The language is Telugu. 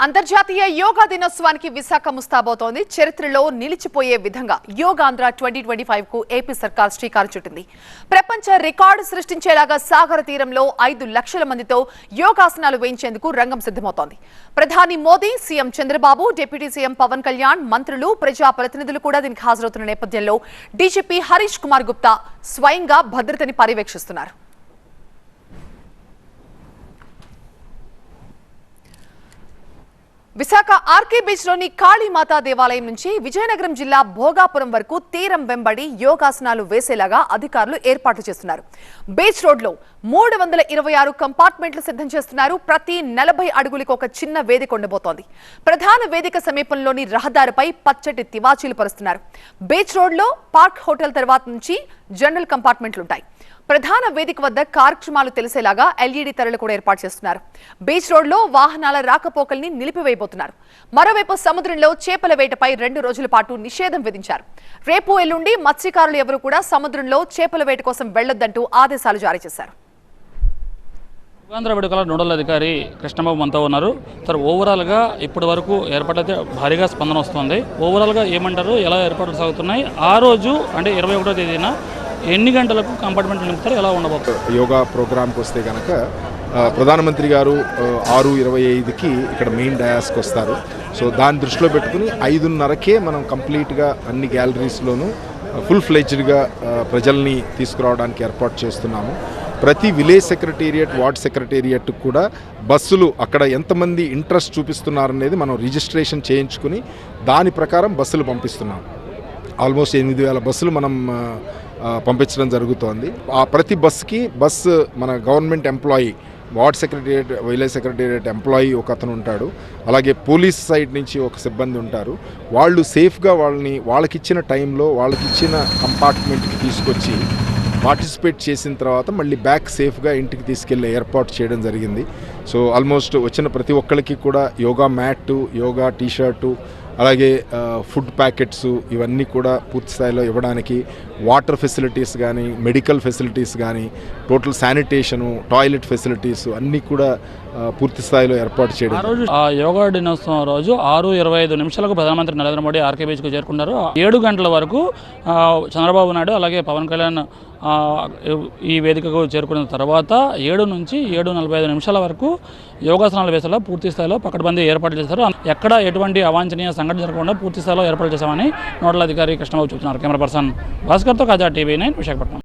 అంతర్జాతీయ యోగా దినోత్సవానికి విశాఖ ముస్తాబోతోంది. చరిత్రలో నిలిచిపోయే విధంగా యోగాంధ్ర 2025 కు ఏపీ సర్కార్ శ్రీకారం చుట్టింది. ప్రపంచ రికార్డు సృష్టించేలాగా సాగర తీరంలో 5 లక్షల మందితో యోగాసనాలు వేయించేందుకు రంగం సిద్ధమవుతోంది. ప్రధాని Modi, CM Chandrababu, deputy CM Pawan Kalyan, మంత్రులు, ప్రజా ప్రతినిధులు కూడా దీనికి హాజరవుతున్న నేపథ్యంలో డీజీపీ హరీష్ కుమార్ గుప్తా స్వయంగా భద్రతని పర్యవేక్షిస్తున్నారు. విశాఖ ఆర్కే బీచ్ లోని కాళీమాతా దేవాలయం నుంచి విజయనగరం జిల్లా భోగాపురం వరకు తీరం వెంబడి యోగాసనాలు వేసేలాగా అధికారులు ఏర్పాట్లు చేస్తున్నారు. బీచ్ రోడ్ లో 326 కంపార్ట్మెంట్లు సిద్ధం చేస్తున్నారు. ప్రతి 40 అడుగులకు ఒక చిన్న వేదిక ఉండబోతోంది. ప్రధాన వేదిక సమీపంలోని రహదారిపై పచ్చటి తివాచీలు పరుస్తున్నారు. బీచ్ రోడ్ లో పార్క్ హోటల్ తర్వాత నుంచి జనరల్ కంపార్ట్మెంట్లుంటాయి. ప్రధాన వేదిక వద్ద కార్యక్రమాలు తెలిసేలాగా ఎల్ఈడి తెరలు కూడా ఏర్పాటు చేస్తున్నారు. బీచ్ రోడ్ లో వాహనాల రాకపోకల్ని నిలిపివేయబోతున్నారు. మరోవైపు సముద్రంలో చేపల వేటపై 2 రోజుల పాటు నిషేధం విధించారు. రేపు ఎల్లుండి మత్స్యకారులు ఎవరూ కూడా సముద్రంలో చేపల వేట కోసం వెళ్లొద్దంటూ ఆదేశాలు జారీ చేశారు. యోగాంధ్ర వేడుకల నోడల్ అధికారి కృష్ణబాబు మనతో ఉన్నారు. సార్, ఓవరాల్గా ఇప్పటి వరకు ఏర్పాట్లయితే భారీగా స్పందన వస్తుంది. ఓవరాల్గా ఏమంటారు, ఎలా ఏర్పాట్లు సాగుతున్నాయి? ఆ రోజు అంటే 21వ తేదీన ఎన్ని గంటలకు కంపార్ట్మెంట్లు నింపుతారు, ఎలా ఉండబోతుంది? యోగా ప్రోగ్రామ్కి వస్తే కనుక ప్రధానమంత్రి గారు 6:25కి ఇక్కడ మెయిన్ డయాస్కి వస్తారు. సో దాన్ని దృష్టిలో పెట్టుకుని 5:30కే మనం కంప్లీట్గా అన్ని గ్యాలరీస్లోనూ ఫుల్ ఫ్లెడ్జ్డ్గా ప్రజల్ని తీసుకురావడానికి ఏర్పాటు చేస్తున్నాము. ప్రతి విలేజ్ సెక్రటేరియట్, వార్డ్ సెక్రటేరియట్ కూడా బస్సులు అక్కడ ఎంతమంది ఇంట్రెస్ట్ చూపిస్తున్నారనేది మనం రిజిస్ట్రేషన్ చేయించుకుని దాని ప్రకారం బస్సులు పంపిస్తున్నాం. ఆల్మోస్ట్ 8,000 బస్సులు మనం పంపించడం జరుగుతోంది. ఆ ప్రతి బస్సు మన government employee, ward secretariat, village secretariat employee ఒక అతను ఉంటాడు. అలాగే పోలీస్ సైడ్ నుంచి ఒక సిబ్బంది ఉంటారు. వాళ్ళు సేఫ్గా వాళ్ళకిచ్చిన టైంలో వాళ్ళకిచ్చిన కంపార్ట్మెంట్కి తీసుకొచ్చి పార్టిసిపేట్ చేసిన తర్వాత మళ్ళీ బ్యాక్ సేఫ్గా ఇంటికి తీసుకెళ్లే ఏర్పాటు చేయడం జరిగింది. సో ఆల్మోస్ట్ వచ్చిన ప్రతి ఒక్కరికి కూడా యోగా మ్యాట్, యోగా టీషర్టు, అలాగే ఫుడ్ ప్యాకెట్స్ ఇవన్నీ కూడా పూర్తి స్థాయిలో ఇవ్వడానికి, వాటర్ ఫెసిలిటీస్ కానీ, మెడికల్ ఫెసిలిటీస్ కానీ, టోటల్ శానిటేషను, టాయిలెట్ ఫెసిలిటీస్ అన్నీ కూడా పూర్తి స్థాయిలో ఏర్పాటు చేయడం. ఆ యోగా దినోత్సవం రోజు 6:25 ప్రధానమంత్రి నరేంద్ర మోడీ ఆర్కే బీచ్కు చేరుకున్నారు. 7 గంటల వరకు చంద్రబాబు నాయుడు అలాగే పవన్ కళ్యాణ్ ఈ వేదికకు చేరుకున్న తర్వాత 7 నుంచి 7:45 వరకు యోగాసనాలు వేసేలా పూర్తి స్థాయిలో పకడ్బందీ ఏర్పాట్లు చేశారు. ఎక్కడ ఎటువంటి అవాంఛనీయ సంఘటన జరగకుండా పూర్తి స్థాయిలో ఏర్పాటు చేశామని నోడల్ అధికారి కృష్ణబాబు చెబుతున్నారు. కెమెరా పర్సన్ భాస్కర్తో కాజా, TV9 విశాఖపట్నం.